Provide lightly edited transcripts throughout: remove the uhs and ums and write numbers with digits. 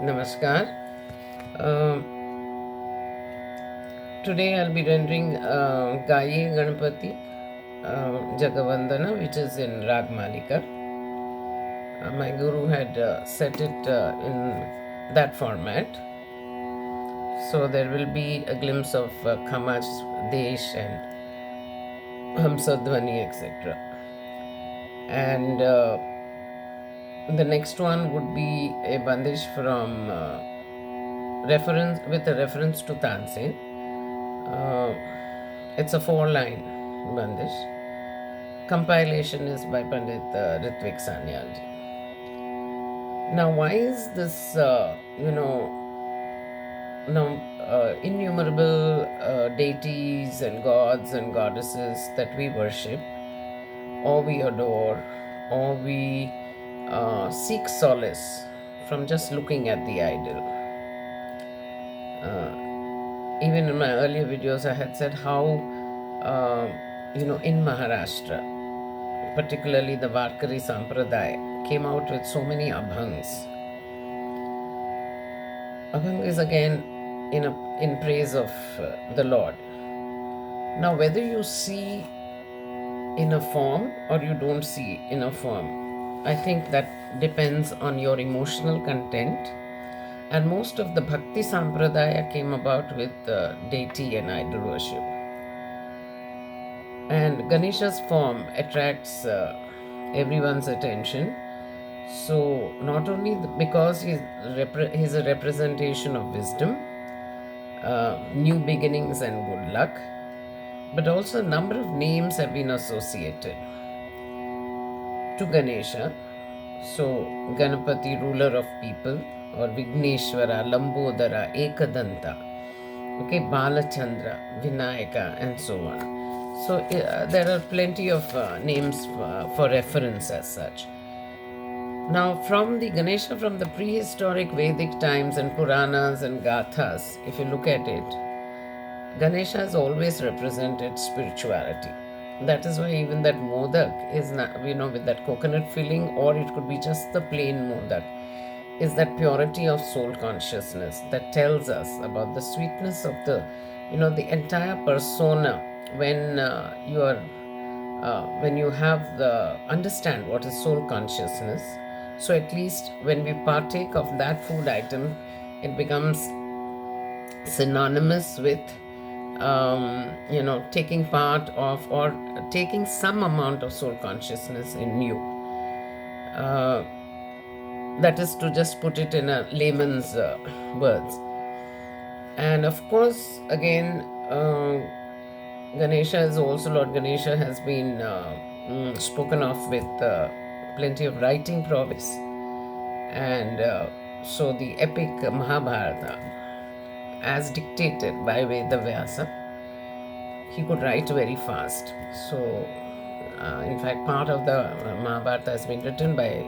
Namaskar. Um, Today I'll be rendering Gayiye Ganapati, Jaga vandana, which is in Ragamalika. My guru had set it in that format. So there will be a glimpse of Khamaj, Desh, and Hamsadhvani, etc. And the next one would be a bandish from reference with a reference to Tansen. Uh, it's a 4-line bandish. Compilation is by Pandit Ritvik Sanyalji. Now, why is this, innumerable deities and gods and goddesses that we worship, or we adore, or we seek solace from just looking at the idol? Even in my earlier videos, I had said how, in Maharashtra, particularly the Varkari Sampradaya, came out with so many abhangs. Abhang is again in praise of the Lord. Now, whether you see in a form or you don't see in a form, I think that depends on your emotional content. And most of the Bhakti Sampradaya came about with deity and idol worship. And Ganesha's form attracts everyone's attention. So, not only because he's a representation of wisdom, new beginnings, and good luck, but also a number of names have been associated to Ganesha. So, Ganapati, ruler of people, or Vigneshwara, Lambodara, Ekadanta, okay, Balachandra, Vinayaka, and so on. So, there are plenty of names for reference as such. Now, from the Ganesha from the prehistoric Vedic times and Puranas and Gathas, if you look at it, Ganesha has always represented spirituality. That is why even that modak is not, with that coconut filling, or it could be just the plain modak, is that purity of soul consciousness that tells us about the sweetness of the entire persona when when you have the understand what is soul consciousness. So at least when we partake of that food item, it becomes synonymous with taking part of or taking some amount of soul consciousness in you. That is to just put it in a layman's words. And of course, again, Ganesha is also, Lord Ganesha has been spoken of with plenty of writing prowess. And so the epic Mahabharata, as dictated by Veda Vyasa, he could write very fast. So, in fact, part of the Mahabharata has been written by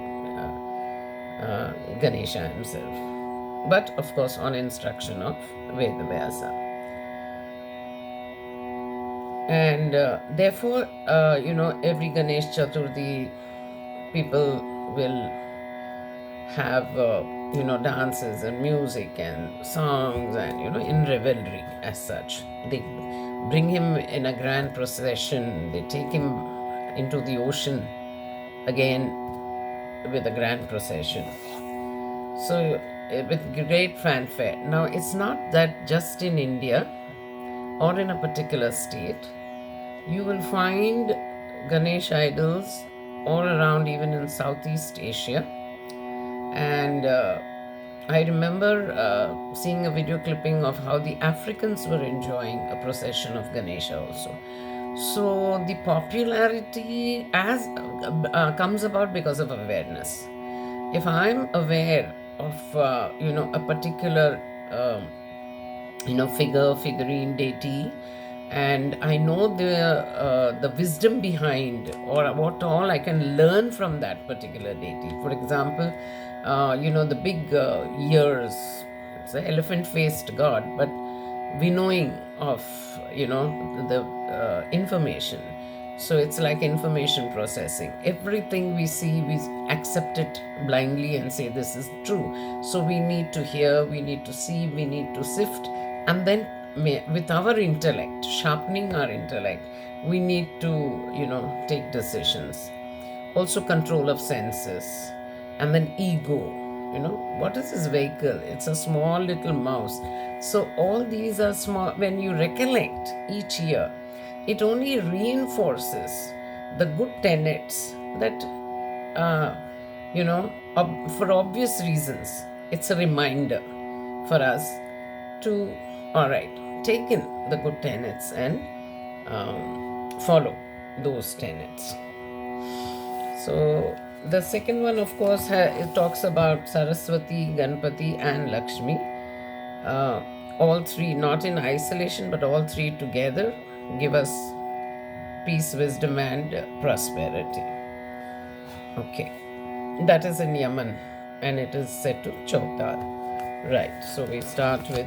Ganesha himself, but of course on instruction of Veda Vyasa. And therefore, every Ganesh Chaturthi, people will have, dances and music and songs and, in revelry as such. They bring him in a grand procession, they take him into the ocean again with a grand procession. So, with great fanfare. Now, it's not that just in India or in a particular state, you will find Ganesh idols all around, even in Southeast Asia. And I remember seeing a video clipping of how the Africans were enjoying a procession of Ganesha also. So the popularity comes about because of awareness. If I'm aware of a particular figurine, deity, and I know the wisdom behind, or what all I can learn from that particular deity. For example, the big ears, it's an elephant-faced god, but we knowing of the information, So it's like information processing. Everything we see, we accept it blindly and say this is true. So we need to hear, we need to see, we need to sift, and then with our intellect, sharpening our intellect, we need to, take decisions. Also, control of senses, and then ego. What is this vehicle? It's a small little mouse. So all these are small. When you recollect each year, it only reinforces the good tenets that, for obvious reasons, it's a reminder for us to, all right, take in the good tenets and follow those tenets. So the second one, of course, it talks about Saraswati, Ganapati, and Lakshmi. All three, not in isolation, but all three together, give us peace, wisdom, and prosperity. Okay, that is in Yaman, and it is set to Chautar. Right, so we start with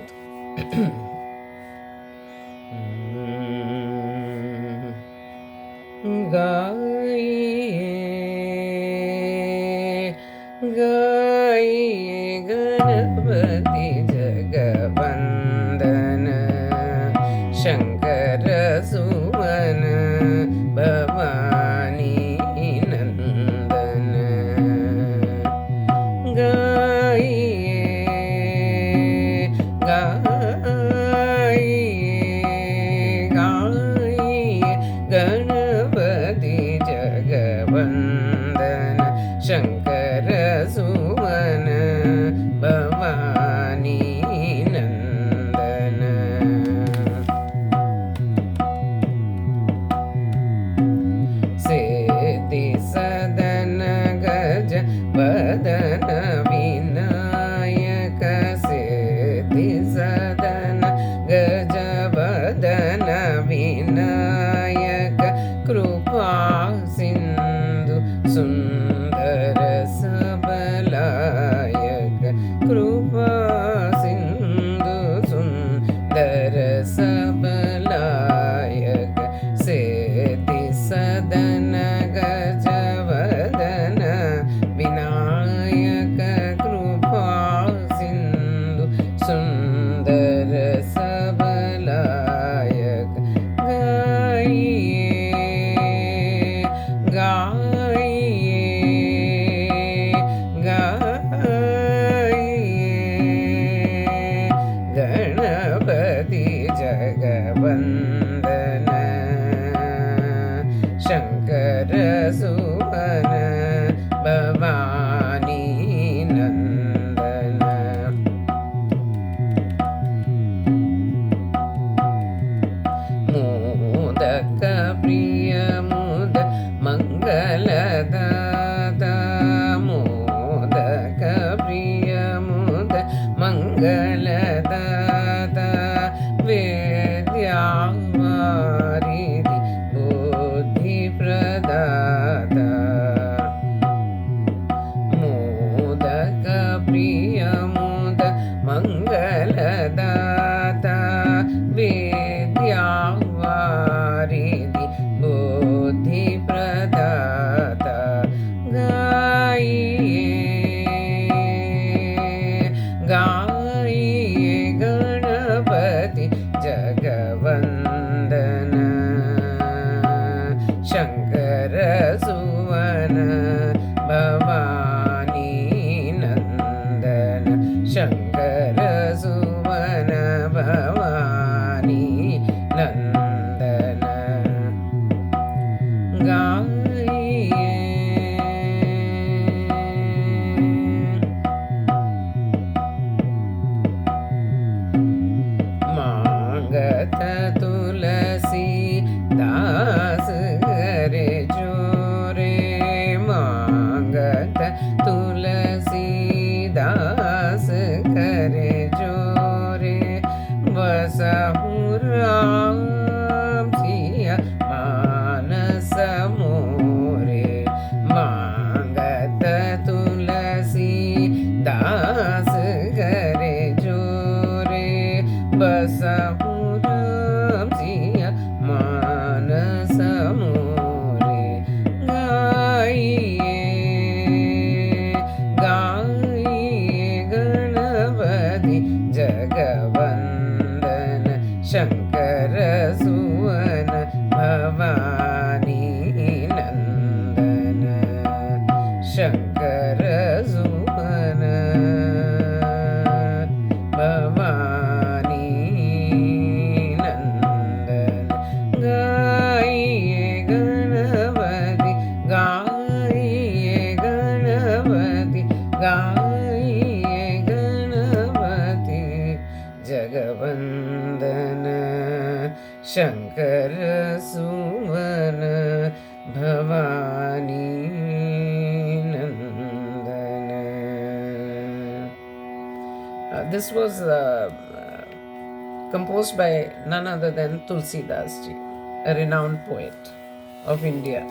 Gayiye, Gayiye Ganapati Jaga vandana, Shankara Suvana, Bhavani Nandana. Gayiye, Gayiye, Gayiye Ganapati Jaga vandana, Shankara Suvana, Bhavani Nandana. Siddhi sadana gaja vadana vinayaka, siddhi sadana gaja vadana vinayaka, krupa sindhu sundara sabalayaka, krupa sindhu sundara sabalayaka, siddhi sadana gaja vadana vinayaka, krupa sindhu sundara sabalayaka. Gayiye, Gayiye, Gayiye Ganapati Jaga vandana, Shankara Suvana, Bhavani Nandana. Modaka priya muda mangaladata, modaka priya muda mangaladata, vidyavaridi buddhi pradata. Modaka priya muda mangaladata, vidyavaridi buddhi pradata. Gayiye, Gayiye Ganapati Jaga vandana, Shankara Suvana, Bhavani Nandana, Shankara Suvana, Bhavani Nandana. Gayiye, Mangata tulasi das gare jore, Mangata tulasi das gare jore, Vasahuram siya manasa more, Mangata tulasi das gare jore, Vasahuram siya manasa more. Shankar सुवन भवानी नंदन. This was composed by none other than Tulsidas ji, a renowned poet of India.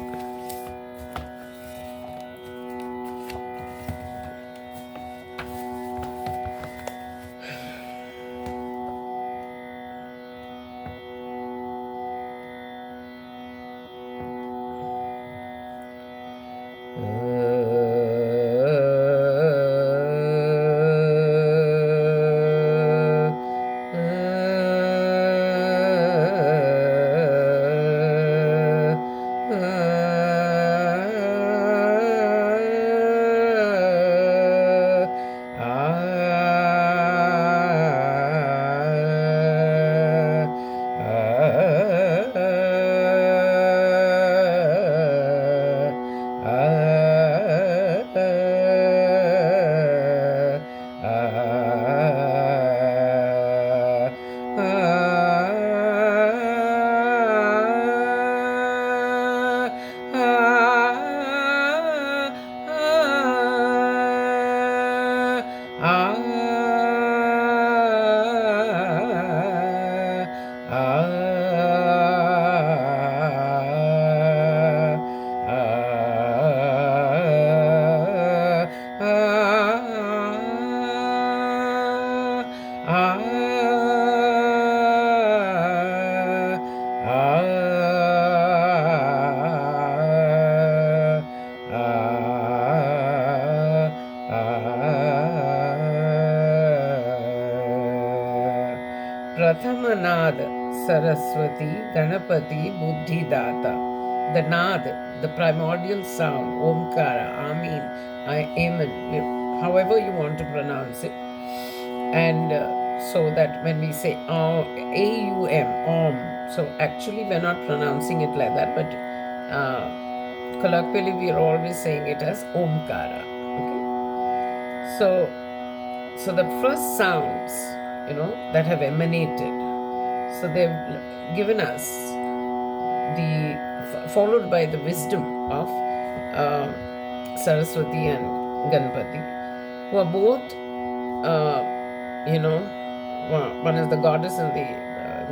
Pratham Naad, Saraswati, Ganapati, Buddhi Data. The Naad, the primordial sound, Omkara, Amin, Amen, however you want to pronounce it. And so that when we say A-U-M, Om, so actually we're not pronouncing it like that, but colloquially we are always saying it as Omkara. Okay? So the first sounds, that have emanated, so they've given us followed by the wisdom of Saraswati and Ganapati, who are both, one is the goddess and the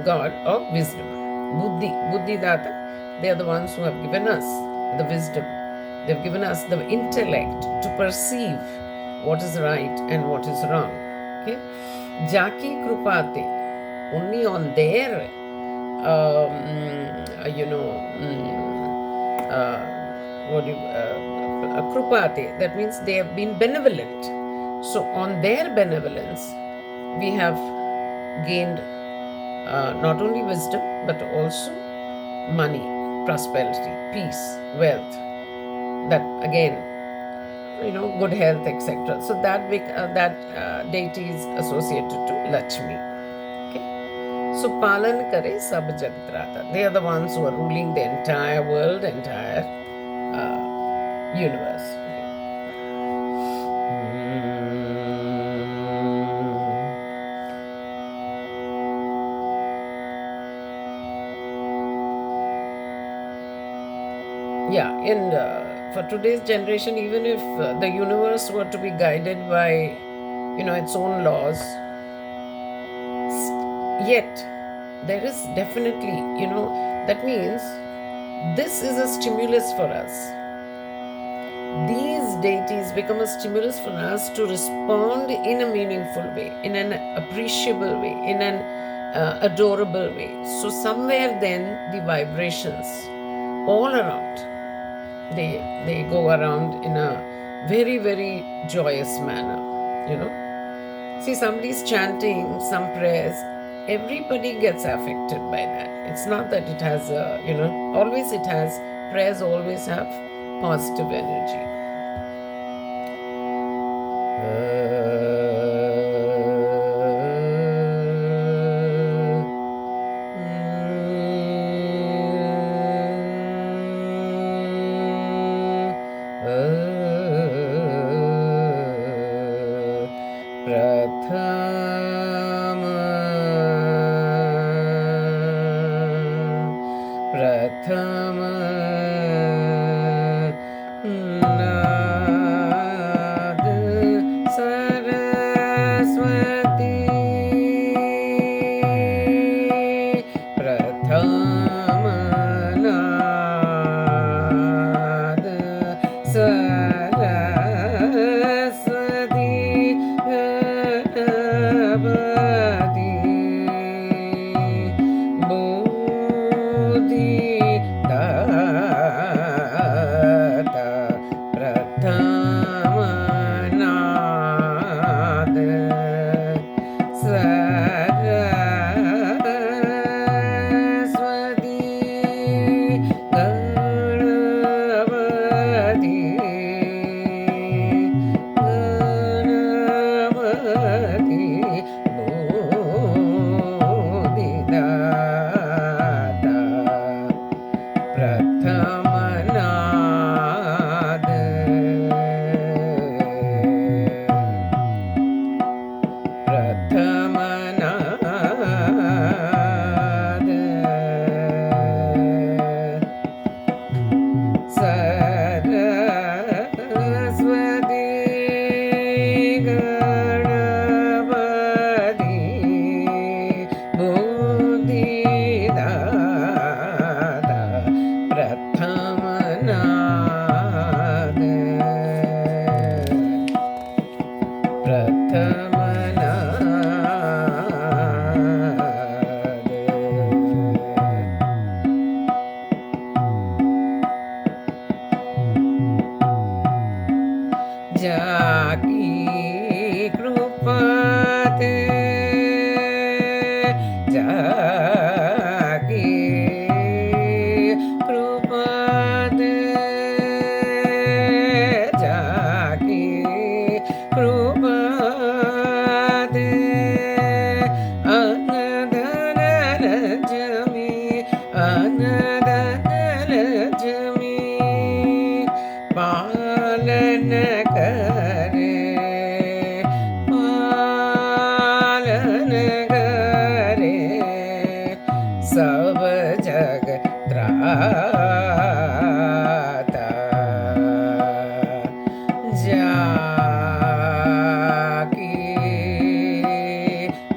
god of wisdom. Buddhi Data, they are the ones who have given us the wisdom. They've given us the intellect to perceive what is right and what is wrong. Okay? Jaki Krupate, only on their, Krupate, that means they have been benevolent. So on their benevolence, we have gained not only wisdom, but also money, prosperity, peace, wealth. That again, good health, etc. So that deity is associated to Lakshmi. Okay? So Palan Kare Sab Jagatrata. They are the ones who are ruling the entire world, entire universe. Yeah, and for today's generation, even if the universe were to be guided by, its own laws, yet there is definitely, that means this is a stimulus for us. These deities become a stimulus for us to respond in a meaningful way, in an appreciable way, in an adorable way. So somewhere then the vibrations all around, they go around in a very, very joyous manner, See, somebody's chanting some prayers, everybody gets affected by that. It's not that it has prayers always have positive energy. Pratham प्रथम नाद सरस्वती गणपति बुद्धिदाता प्रथम नाद सरस्वती गणपति बुद्धिदाता प्रथम नाद प्रथम नाद सरस्वती गणपति बुद्धिदाता प्रथम नाद प्रथम जाकी कृपाते जाकी कृपाते जाकी कृपाते अनधन रजमी अनधन रजमी पालन करे पालन करे सब जग त्राता जाकी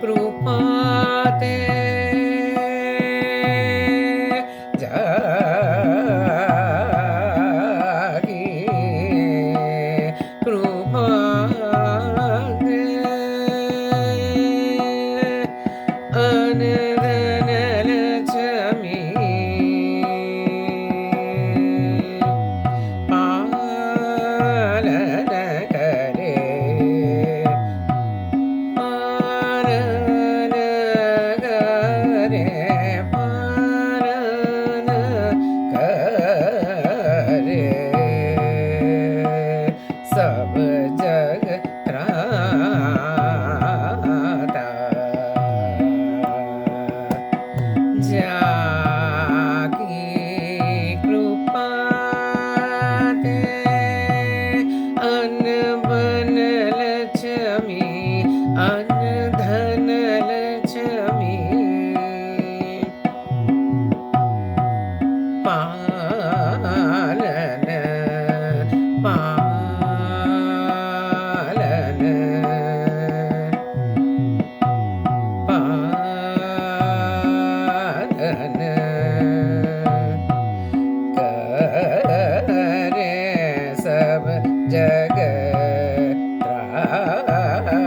कृपाते जाकी कृपाते अनधन लक्ष्मी पालन करे पालन करे पालन करे सब जग त्राता जाकी कृपाते अन्न बन लक्ष्मी अन्न धन लक्ष्मी पालन पालन पालन करे सब जग त्राता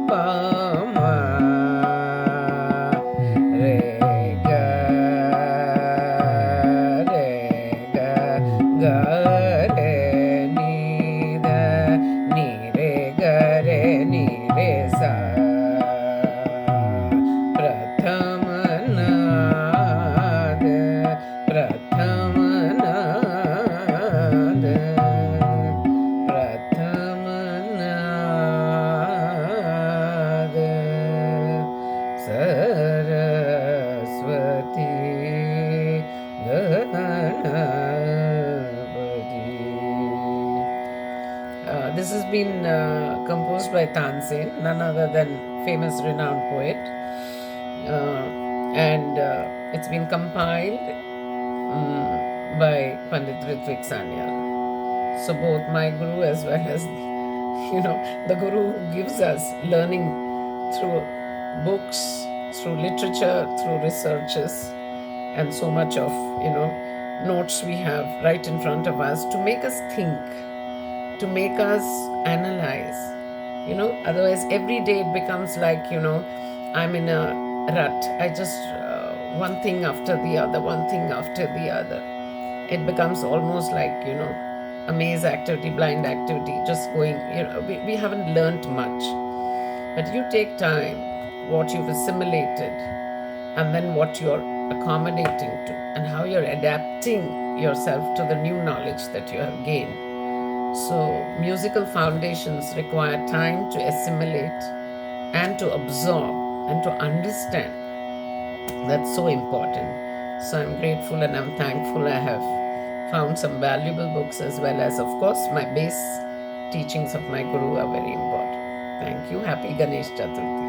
pa ma re ga ga re ni re ga re ni re sa pratham naad pratham naad pratham naad Saraswati Ganapati. This has been composed by Tansen, none other than famous renowned poet, and it's been compiled by Pandit Ritvik Sanyal. So both my guru as well as the guru who gives us learning through books, through literature, through researches, and so much of notes we have right in front of us to make us think, to make us analyze. Otherwise every day it becomes like I'm in a rut. I just one thing after the other, one thing after the other. It becomes almost like a maze activity, blind activity, just going. We haven't learnt much. But you take time, what you've assimilated, and then what you're accommodating to, and how you're adapting yourself to the new knowledge that you have gained. So, musical foundations require time to assimilate and to absorb and to understand. That's so important. So, I'm grateful and I'm thankful I have found some valuable books, as well as, of course, my base teachings of my guru are very important. Thank you. Happy Ganesh Chaturthi.